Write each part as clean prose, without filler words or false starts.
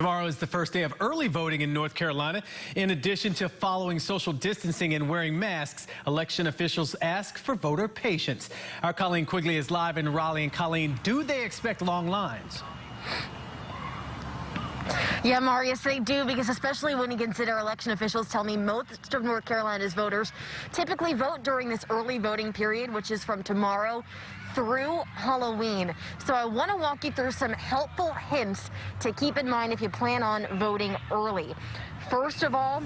Tomorrow is the first day of early voting in North Carolina. In addition to following social distancing and wearing masks, election officials ask for voter patience. Our Colleen Quigley is live in Raleigh. And Colleen, do they expect long lines? Yeah, Marius, they do, because especially when you consider election officials tell me most of North Carolina's voters typically vote during this early voting period, which is from tomorrow through Halloween. So I want to walk you through some helpful hints to keep in mind if you plan on voting early. First of all,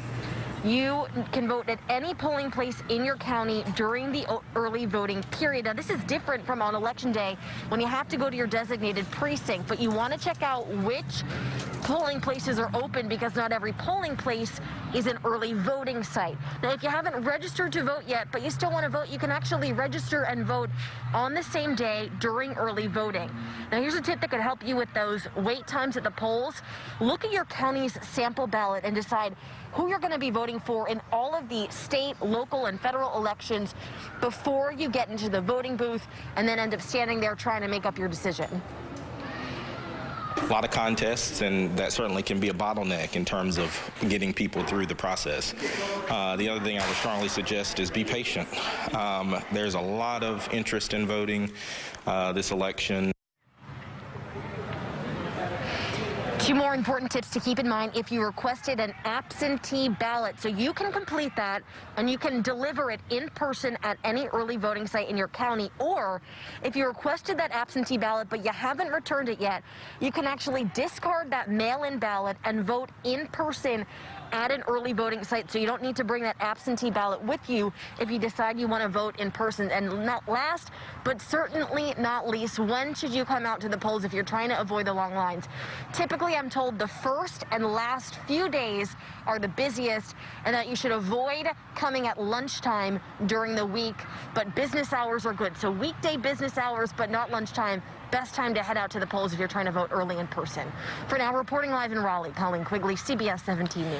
you can vote at any polling place in your county during the early voting period. Now, this is different from on Election Day when you have to go to your designated precinct, but you want to check out which polling places are open, because not every polling place is an early voting site. Now, if you haven't registered to vote yet, but you still want to vote, you can actually register and vote on the same day during early voting. Now, here's a tip that could help you with those wait times at the polls. Look at your county's sample ballot and decide who you're going to be voting for in all of the state, local, and federal elections before you get into the voting booth and then end up standing there trying to make up your decision. A lot of contests, and that certainly can be a bottleneck in terms of getting people through the process. The other thing I would strongly suggest is be patient. There's a lot of interest in voting this election. Two more important tips to keep in mind if you requested an absentee ballot. So you can complete that and you can deliver it in person at any early voting site in your county. Or if you requested that absentee ballot but you haven't returned it yet, you can actually discard that mail-in ballot and vote in person at an early voting site, so you don't need to bring that absentee ballot with you if you decide you want to vote in person. And not last, but certainly not least, when should you come out to the polls if you're trying to avoid the long lines? Typically, I'm told the first and last few days are the busiest, and that you should avoid coming at lunchtime during the week, but business hours are good. So weekday business hours, but not lunchtime. Best time to head out to the polls if you're trying to vote early in person. For now, reporting live in Raleigh, Colleen Quigley, CBS 17 News.